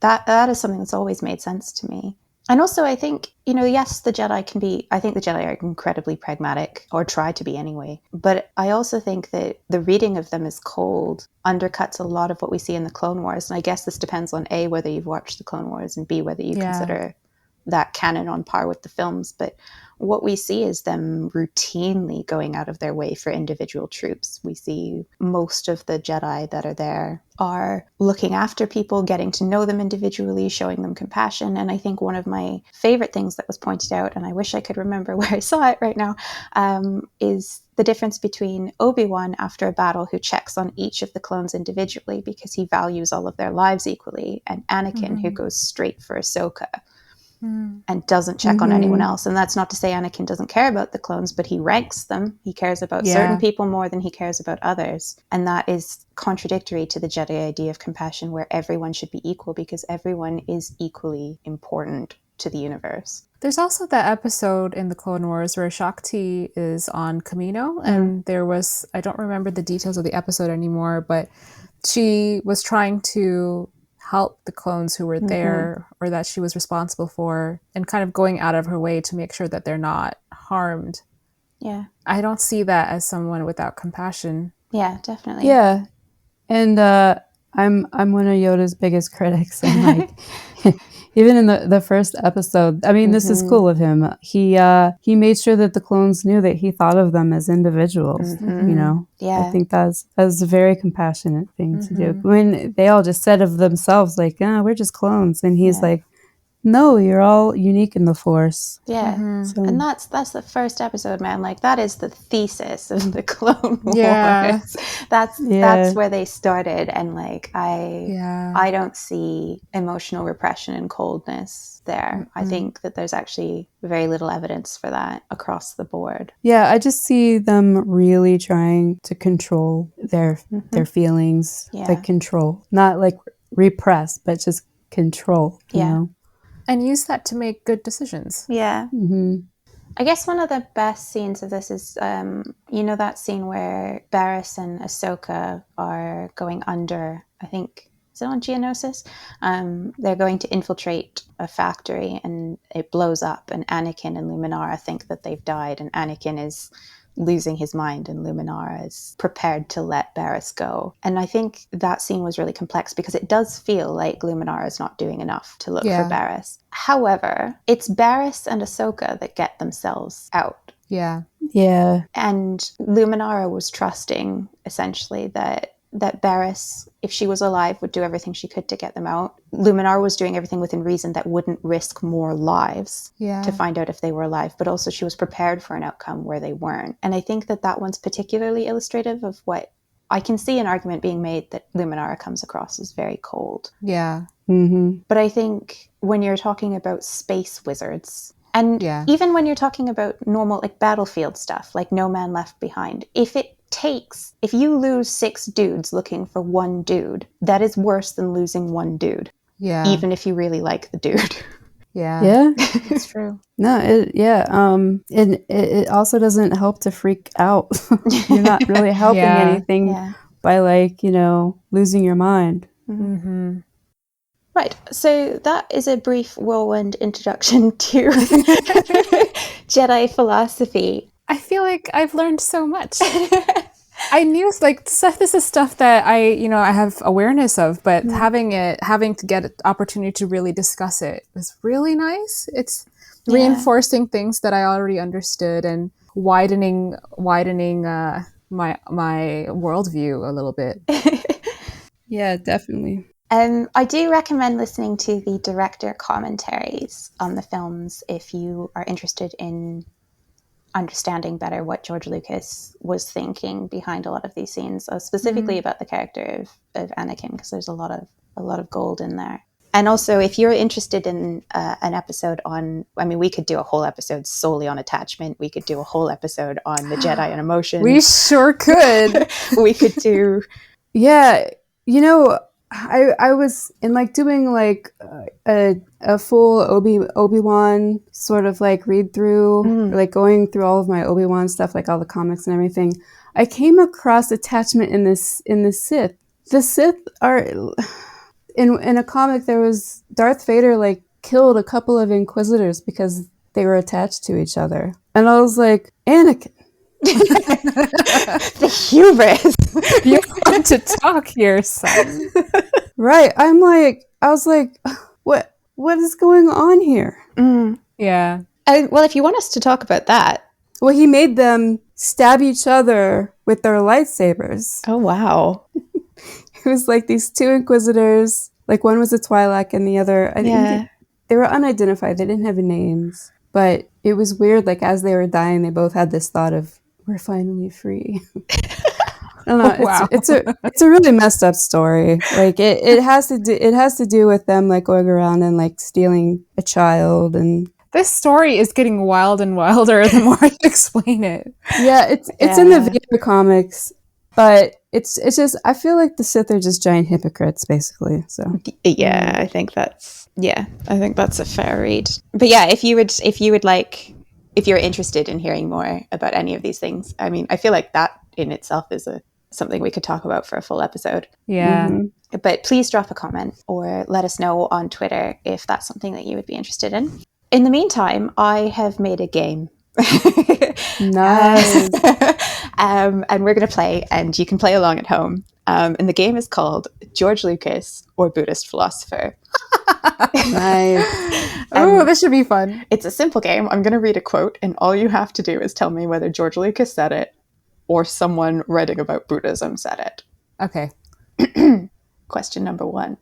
that is something that's always made sense to me. And also, I think, yes, the Jedi are incredibly pragmatic, or try to be anyway. But I also think that the reading of them as cold undercuts a lot of what we see in the Clone Wars. And I guess this depends on A, whether you've watched the Clone Wars, and B, whether you consider that canon on par with the films, but what we see is them routinely going out of their way for individual troops. We see most of the Jedi that are there are looking after people, getting to know them individually, showing them compassion. And I think one of my favorite things that was pointed out, and I wish I could remember where I saw it right now, is the difference between Obi-Wan after a battle, who checks on each of the clones individually because he values all of their lives equally, and Anakin, who goes straight for Ahsoka and doesn't check on anyone else. And that's not to say Anakin doesn't care about the clones, but he ranks them. He cares about certain people more than he cares about others. And that is contradictory to the Jedi idea of compassion, where everyone should be equal, because everyone is equally important to the universe. There's also that episode in the Clone Wars where Shakti is on Kamino, and there was, I don't remember the details of the episode anymore, but she was trying to help the clones who were there, or that she was responsible for, and kind of going out of her way to make sure that they're not harmed. Yeah. I don't see that as someone without compassion. Yeah, definitely. Yeah. And I'm one of Yoda's biggest critics, and like even in the first episode, I mean, this is cool of him. He made sure that the clones knew that he thought of them as individuals. You know, Yeah. I think that's a very compassionate thing to do. When they all just said of themselves, like, we're just clones, and he's like, no, you're all unique in the Force. Yeah. So, And that's the first episode, man. Like, that is the thesis of the Clone Wars. Yeah. That's where they started. And like, I don't see emotional repression and coldness there. I think that there's actually very little evidence for that across the board. yeah, I just see them really trying to control their feelings, like control, not like repress, but just control. You know? And use that to make good decisions. Yeah. I guess one of the best scenes of this is, you know, that scene where Barriss and Ahsoka are going under, I think, is it on Geonosis? They're going to infiltrate a factory and it blows up, and Anakin and Luminara think that they've died, and Anakin is losing his mind and Luminara is prepared to let Barriss go. And I think that scene was really complex because it does feel like Luminara is not doing enough to look for Barriss. However, it's Barriss and Ahsoka that get themselves out. Yeah. Yeah. And Luminara was trusting, essentially, that Barriss, if she was alive, would do everything she could to get them out. Luminara was doing everything within reason that wouldn't risk more lives to find out if they were alive, but also she was prepared for an outcome where they weren't. And I think that one's particularly illustrative of what I can see an argument being made that Luminara comes across as very cold. Yeah. But I think when you're talking about space wizards, and even when you're talking about normal, like, battlefield stuff, like No Man Left Behind, if you lose 6 dudes looking for one dude, that is worse than losing one dude. Yeah. Even if you really like the dude. Yeah. Yeah. It's true. No, it also doesn't help to freak out. You're not really helping anything by, like, you know, losing your mind. Right, so that is a brief whirlwind introduction to Jedi philosophy. I feel like I've learned so much. I knew, like, this is stuff that I have awareness of, but having to get an opportunity to really discuss it was really nice. It's reinforcing things that I already understood and widening my worldview a little bit. Yeah, definitely. I do recommend listening to the director commentaries on the films if you are interested in understanding better what George Lucas was thinking behind a lot of these scenes, specifically about the character of Anakin, because there's a lot of gold in there. And also, if you're interested in an episode on, I mean, we could do a whole episode solely on attachment. We could do a whole episode on the Jedi and emotions. We sure could. We could do... Yeah, you know, I was in, like, doing, like, a full Obi-Wan sort of, like, read through, like, going through all of my Obi-Wan stuff, like all the comics and everything. I came across attachment in the Sith. The Sith are in a comic. There was Darth Vader, like, killed a couple of Inquisitors because they were attached to each other, and I was like, Anakin. The hubris. You want to talk here, son. Right. I was like, what is going on here? Yeah. Well, if you want us to talk about that. Well, he made them stab each other with their lightsabers. Oh, wow. It was like these two Inquisitors, like one was a Twi'lek and the other, I think they were unidentified. They didn't have names, but it was weird. Like as they were dying, they both had this thought of, we're finally free. I don't know. Wow. It's a really messed up story. Like it has to do with them like going around and like stealing a child, and This story is getting wild and wilder the more you explain it. yeah, it's in the Vader comics, but it's just I feel like the Sith are just giant hypocrites, basically. So yeah, I think that's a fair read. But yeah, if you're interested in hearing more about any of these things, I mean, I feel like that in itself is something we could talk about for a full episode. Yeah. But please drop a comment or let us know on Twitter if that's something that you would be interested in. In the meantime, I have made a game. nice. And we're going to play, and you can play along at home. And the game is called George Lucas or Buddhist Philosopher. Nice. Oh, this should be fun. It's a simple game. I'm going to read a quote, and all you have to do is tell me whether George Lucas said it or someone writing about Buddhism said it. Okay. Question number 1.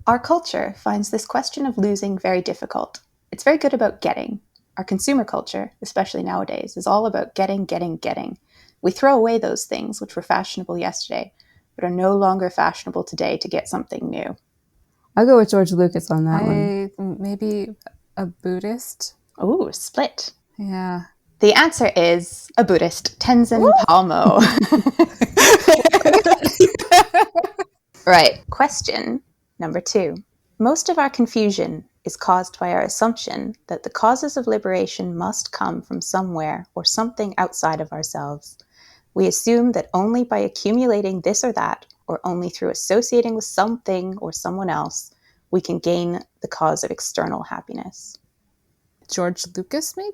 Our culture finds this question of losing very difficult. It's very good about getting. Our consumer culture, especially nowadays, is all about getting. We throw away those things which were fashionable yesterday, but are no longer fashionable today to get something new. I'll go with George Lucas on that one. Maybe a Buddhist? Ooh, split. Yeah. The answer is a Buddhist, Tenzin Palmo. Right. Question number 2. Most of our confusion is caused by our assumption that the causes of liberation must come from somewhere or something outside of ourselves. We assume that only by accumulating this or that, or only through associating with something or someone else, we can gain the cause of external happiness. George Lucas, maybe?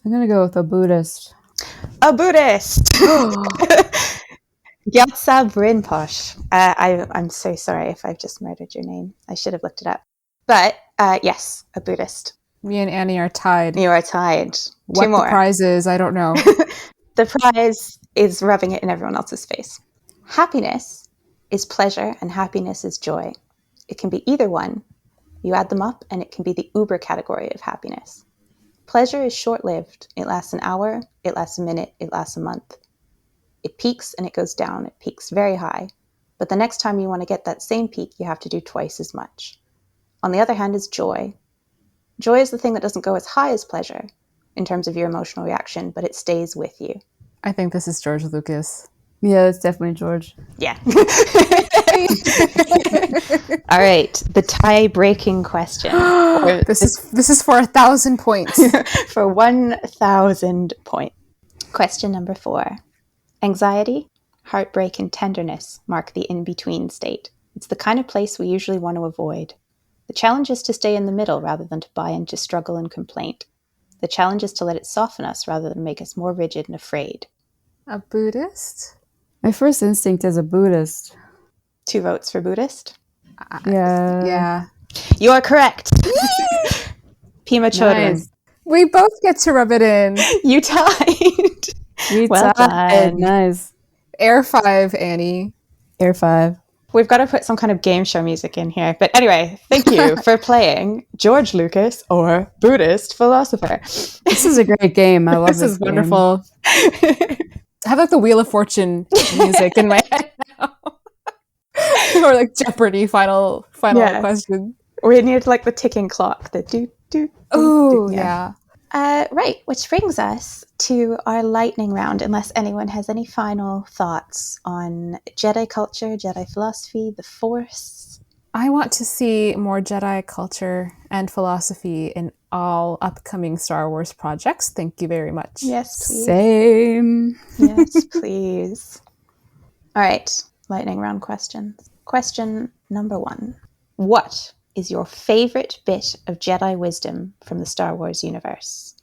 I'm going to go with a Buddhist. A Buddhist! Gyatso Rinpoche. I'm so sorry if I've just murdered your name. I should have looked it up. But yes, a Buddhist. Me and Annie are tied. You are tied. What 2 more. The prize is, I don't know. The prize is rubbing it in everyone else's face. Happiness is pleasure and happiness is joy. It can be either one. You add them up and it can be the uber category of happiness. Pleasure is short-lived. It lasts an hour, it lasts a minute, it lasts a month. It peaks and it goes down. It peaks very high. But the next time you want to get that same peak, you have to do twice as much. On the other hand is joy. Joy is the thing that doesn't go as high as pleasure in terms of your emotional reaction, but it stays with you. I think this is George Lucas. Yeah, it's definitely George. Yeah. All right. The tie-breaking question. This is for 1,000 points. For 1,000 points. Question number 4. Anxiety, heartbreak, and tenderness mark the in-between state. It's the kind of place we usually want to avoid. The challenge is to stay in the middle rather than to buy into struggle and complaint. The challenge is to let it soften us rather than make us more rigid and afraid. A Buddhist? My first instinct is a Buddhist. 2 votes for Buddhist. Yeah. You are correct. Pima Chodron. Nice. We both get to rub it in. You tied. Well done. Nice. Air 5, Annie. Air 5. We've got to put some kind of game show music in here. But anyway, thank you for playing George Lucas or Buddhist Philosopher. This is a great game. I love this. This is wonderful. I have like the Wheel of Fortune music in my head now. Or like Jeopardy final question. We need like the ticking clock. The do. Oh, yeah. Right, which brings us to our lightning round, unless anyone has any final thoughts on Jedi culture, Jedi philosophy, the Force. I want to see more Jedi culture and philosophy in all upcoming Star Wars projects. Thank you very much. Yes, please. Same. Yes, please. All right, lightning round questions. Question number 1. What is your favorite bit of Jedi wisdom from the Star Wars universe?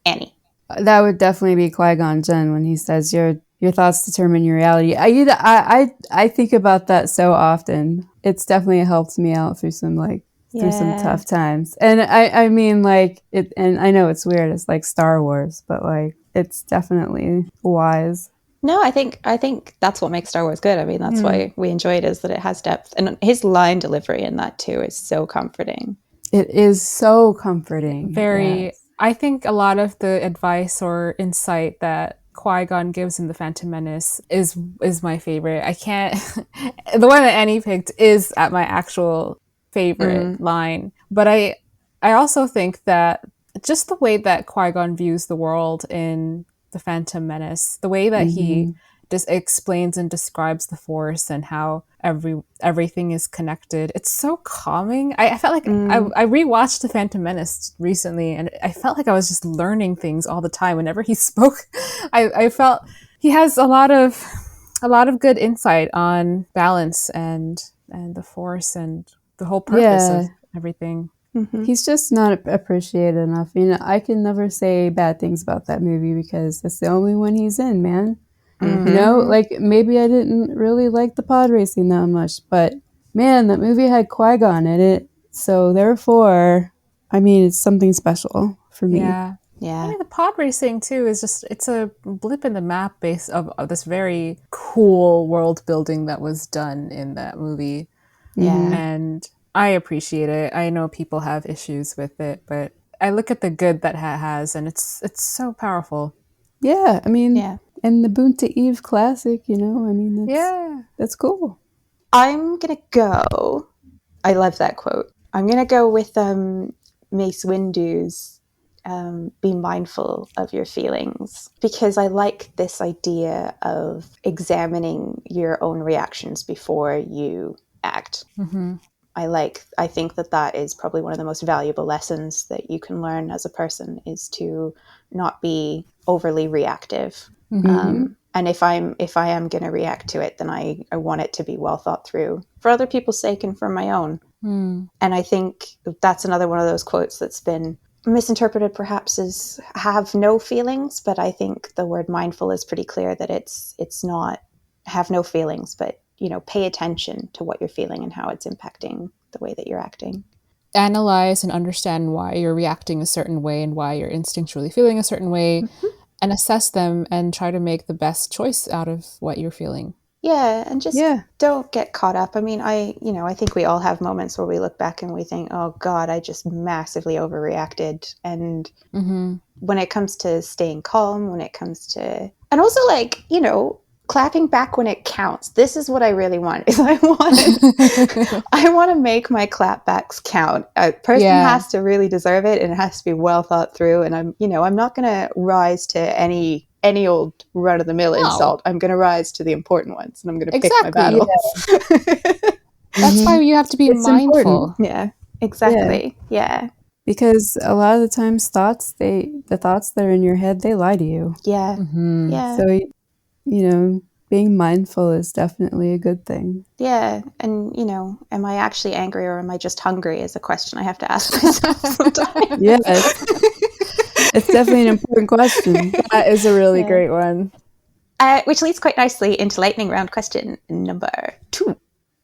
Annie. That would definitely be Qui-Gon Jinn when he says your thoughts determine your reality. I think about that so often. It's definitely helped me out through some like through some Yeah. tough times. And I mean, like, it, and I know it's weird, it's like Star Wars, but like, it's definitely wise. No, I think that's what makes Star Wars good. I mean, that's why we enjoy it, is that it has depth. And his line delivery in that too is so comforting. It is so comforting. Very, yes. I think a lot of the advice or insight that Qui-Gon gives in The Phantom Menace is my favorite. I can't, the one that Annie picked is at my actual favorite line. But I also think that just the way that Qui-Gon views the world in The Phantom Menace, the way that he just explains and describes the Force and how everything is connected. It's so calming. I felt like I rewatched The Phantom Menace recently, and I felt like I was just learning things all the time. Whenever he spoke, I felt he has a lot of good insight on balance and the Force and the whole purpose of everything. He's just not appreciated enough. You know, I can never say bad things about that movie because it's the only one he's in, man. You know, like, maybe I didn't really like the pod racing that much, but man, that movie had Qui-Gon in it. So therefore, I mean, it's something special for me. Yeah. Yeah. I mean, the pod racing too is just, it's a blip in the map base of this very cool world building that was done in that movie. Yeah. And I appreciate it. I know people have issues with it, but I look at the good that it has, and it's so powerful. Yeah, I mean, Yeah. and the Boonta Eve classic, you know, I mean, that's cool. I'm going to go, I love that quote. I'm going to go with Mace Windu's be mindful of your feelings, because I like this idea of examining your own reactions before you act. I think that is probably one of the most valuable lessons that you can learn as a person, is to not be overly reactive. And if I am going to react to it, then I want it to be well thought through, for other people's sake and for my own. And I think that's another one of those quotes that's been misinterpreted perhaps as have no feelings, but I think the word mindful is pretty clear that it's not have no feelings, but, you know, pay attention to what you're feeling and how it's impacting the way that you're acting. Analyze and understand why you're reacting a certain way and why you're instinctually feeling a certain way, and assess them and try to make the best choice out of what you're feeling. Yeah, and just don't get caught up. I mean, I think we all have moments where we look back and we think, oh God, I just massively overreacted. And when it comes to staying calm, when it comes to, and also, like, you know, clapping back when it counts. This is what I really want. Is I want to make my clapbacks count. A person has to really deserve it, and it has to be well thought through. And I'm not going to rise to any old run-of-the-mill insult. I'm going to rise to the important ones, and I'm going to pick my battles. That's why you have to be mindful. Important. Yeah, exactly. Yeah. Because a lot of the times the thoughts that are in your head, they lie to you. Yeah. Yeah. So, you know, being mindful is definitely a good thing. Yeah. And, you know, am I actually angry, or am I just hungry, is a question I have to ask myself sometimes. Yes. It's definitely an important question. That is a really great one. Which leads quite nicely into lightning round question number 2.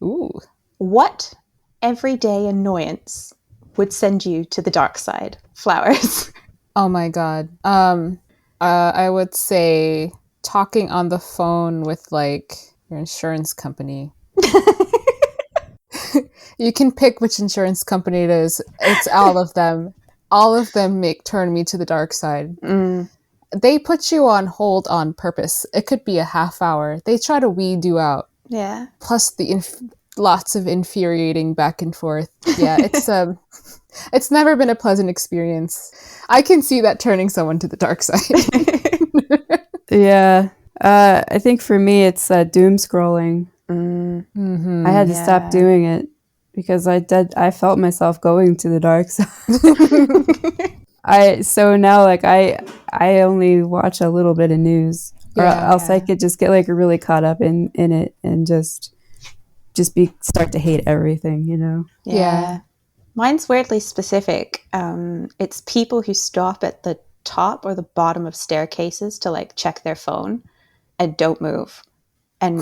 Ooh. What everyday annoyance would send you to the dark side? Flowers. Oh my God. I would say talking on the phone with, like, your insurance company. You can pick which insurance company it is. It's all of them. All of them turn me to the dark side. They put you on hold on purpose. It could be a half hour. They try to weed you out. Yeah. Plus the lots of infuriating back and forth. Yeah, it's never been a pleasant experience. I can see that turning someone to the dark side. Yeah. I think for me, it's doom scrolling. I had to stop doing it because I felt myself going to the dark side. So now, like, I only watch a little bit of news, or else I could just get, like, really caught up in it and just start to hate everything, you know? Yeah. Mine's weirdly specific. It's people who stop at the top or the bottom of staircases to, like, check their phone and don't move. And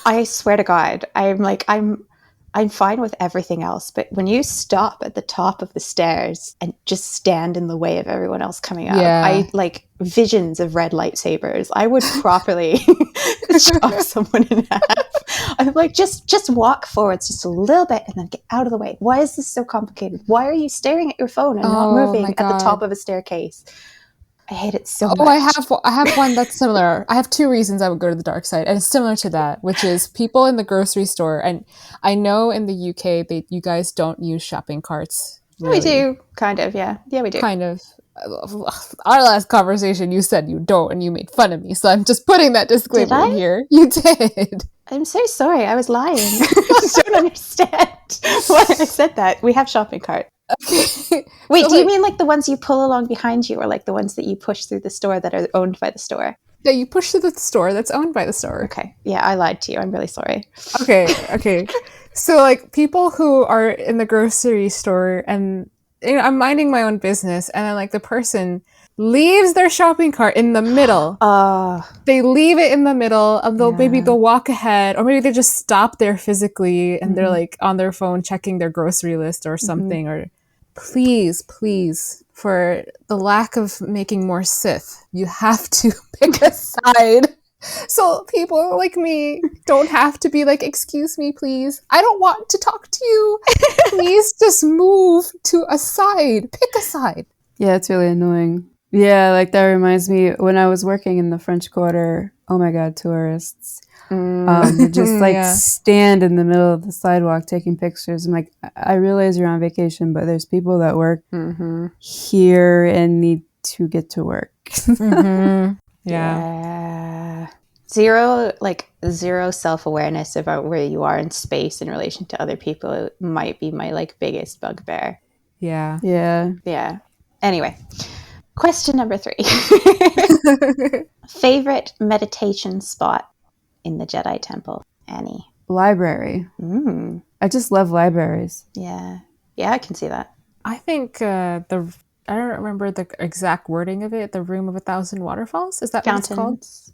I swear to God, I'm I'm fine with everything else, but when you stop at the top of the stairs and just stand in the way of everyone else coming up, I like visions of red lightsabers. I would properly chop someone in half. I'm like, just walk forwards just a little bit and then get out of the way. Why is this so complicated? Why are you staring at your phone and not moving at the top of a staircase? I hate it so much. I have one that's similar. I have two reasons I would go to the dark side, and it's similar to that, which is people in the grocery store. And I know in the UK, you guys don't use shopping carts. Really. We do, kind of, yeah. Yeah, we do. Kind of. Our last conversation, you said you don't, and you made fun of me. So I'm just putting that disclaimer in here. You did. I'm so sorry. I was lying. I don't understand why I said that. We have shopping cart. Okay. Wait, so do you mean like the ones you pull along behind you, or like the ones that you push through the store that are owned by the store? Yeah, you push through the store that's owned by the store. Okay. Yeah, I lied to you. I'm really sorry. Okay. So like people who are in the grocery store and I'm minding my own business, and then like the person leaves their shopping cart in the middle. They leave it in the middle, and maybe they'll walk ahead, or maybe they just stop there physically, and they're like on their phone checking their grocery list or something. Or please, for the lack of making more Sith, you have to pick a side. So people like me don't have to be like, excuse me, please. I don't want to talk to you. Please just move to a side. Pick a side. Yeah, it's really annoying. Yeah, like that reminds me when I was working in the French Quarter. Oh my God, tourists. Just like stand in the middle of the sidewalk taking pictures. I'm like, I realize you're on vacation, but there's people that work here and need to get to work. Yeah. Zero self-awareness about where you are in space in relation to other people might be my like biggest bugbear. Yeah. Anyway, question number 3. Favorite meditation spot in the Jedi Temple, Annie? Library. I just love libraries. Yeah, I can see that. I think I don't remember the exact wording of it. The Room of 1,000 Waterfalls? Is that Fountains. What it's called?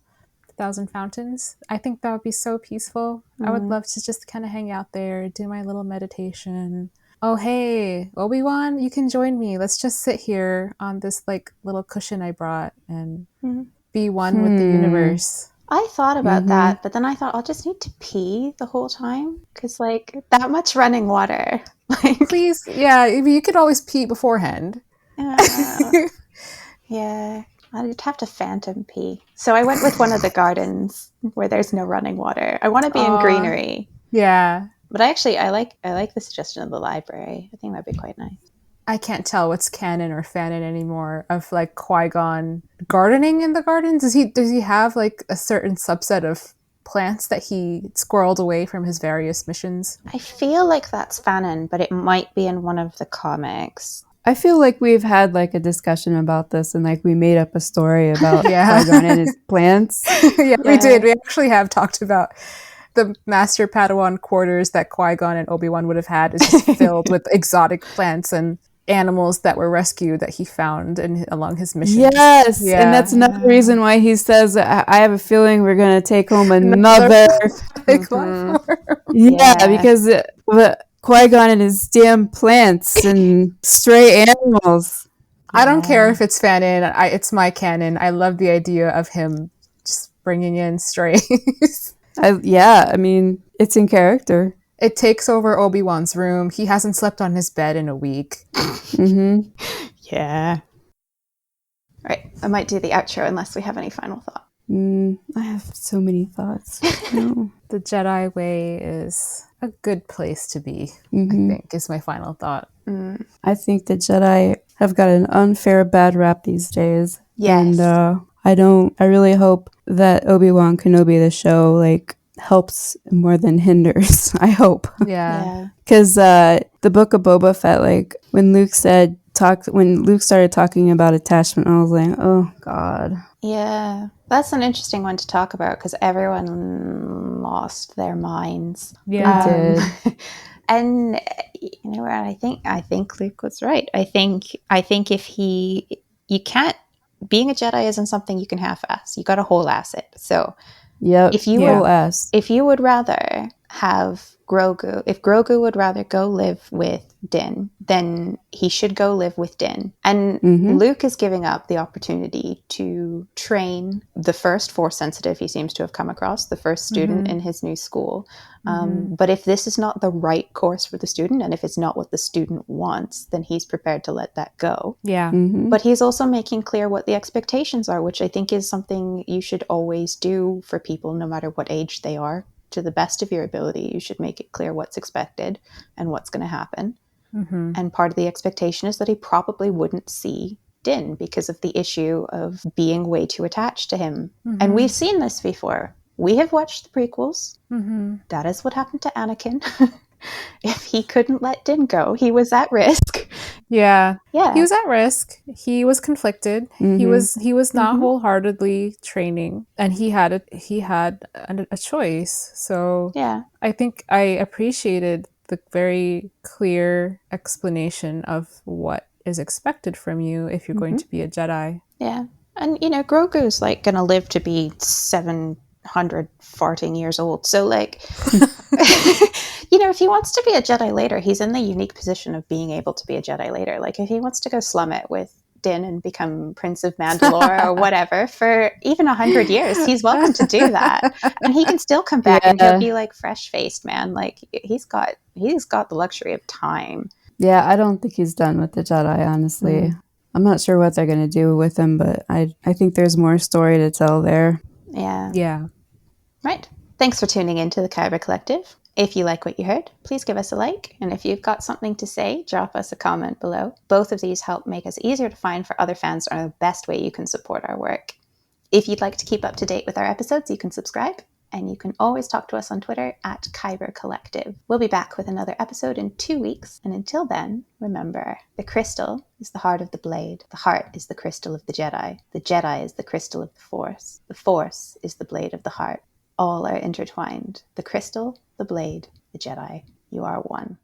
1,000 Fountains. I think that would be so peaceful. I would love to just kind of hang out there, do my little meditation. Oh, hey, Obi-Wan, you can join me. Let's just sit here on this like little cushion I brought and be one with the universe. I thought about that, but then I thought I'll just need to pee the whole time because like that much running water. Like, please, yeah, you could always pee beforehand. Yeah, I'd have to phantom pee. So I went with one of the gardens where there's no running water. I want to be in greenery. Yeah. But I like the suggestion of the library. I think that'd be quite nice. I can't tell what's canon or fanon anymore of like Qui-Gon gardening in the garden. Does he have like a certain subset of plants that he squirreled away from his various missions? I feel like that's fanon, but it might be in one of the comics. I feel like we've had like a discussion about this and like we made up a story about Qui-Gon and his plants. Yeah, we did. We actually have talked about the Master Padawan quarters that Qui-Gon and Obi-Wan would have had is just filled with exotic plants and animals that were rescued that he found along his mission. Yes, and that's another reason why he says, I have a feeling we're going to take home another. Because Qui-Gon and his damn plants and stray animals. I don't care if it's fanon. It's my canon. I love the idea of him just bringing in strays. I mean, it's in character. It takes over Obi-Wan's room. He hasn't slept on his bed in a week. Yeah. All right, I might do the outro unless we have any final thought. I have so many thoughts. No. The Jedi way is a good place to be, I think, is my final thought. I think the Jedi have got an unfair bad rap these days. Yes. And I really hope that Obi-Wan Kenobi, the show, like, helps more than hinders. I hope. Yeah. Because the Book of Boba Fett, like, when Luke started talking about attachment, I was like, oh, God. Yeah. That's an interesting one to talk about because everyone lost their minds. Yeah. They did. And you know, I think Luke was right. I think if you can't, being a Jedi isn't something you can half-ass. You got to whole-ass it. So if you would rather have Grogu would rather go live with Din, then he should go live with Din. And Luke is giving up the opportunity to train the first Force sensitive he seems to have come across, the first student in his new school. But if this is not the right course for the student, and if it's not what the student wants, then he's prepared to let that go. Yeah. But he's also making clear what the expectations are, which I think is something you should always do for people, no matter what age they are. To the best of your ability, you should make it clear what's expected and what's going to happen. And part of the expectation is that he probably wouldn't see Din because of the issue of being way too attached to him. And we've seen this before. We have watched the prequels. That is what happened to Anakin. If he couldn't let Din go, he was at risk. Yeah. Yeah. He was at risk. He was conflicted. He was not wholeheartedly training, and he had a choice. So Yeah. I think I appreciated the very clear explanation of what is expected from you if you're going to be a Jedi. Yeah. And, you know, Grogu's like going to live to be 700 farting years old. So, like, you know, if he wants to be a Jedi later, he's in the unique position of being able to be a Jedi later. Like, if he wants to go slum it with Din and become Prince of Mandalore or whatever for even 100 years, he's welcome to do that. And he can still come back and he'll be like fresh-faced, man. Like, he's got the luxury of time. Yeah, I don't think he's done with the Jedi, honestly. I'm not sure what they're going to do with him, but I think there's more story to tell there. Yeah. Yeah. Right. Thanks for tuning in to the Kyber Collective. If you like what you heard, please give us a like. And if you've got something to say, drop us a comment below. Both of these help make us easier to find for other fans and are the best way you can support our work. If you'd like to keep up to date with our episodes, you can subscribe. And you can always talk to us on Twitter at Kyber Collective. We'll be back with another episode in 2 weeks. And until then, remember, the crystal is the heart of the blade. The heart is the crystal of the Jedi. The Jedi is the crystal of the Force. The Force is the blade of the heart. All are intertwined. The crystal, the blade, the Jedi. You are one.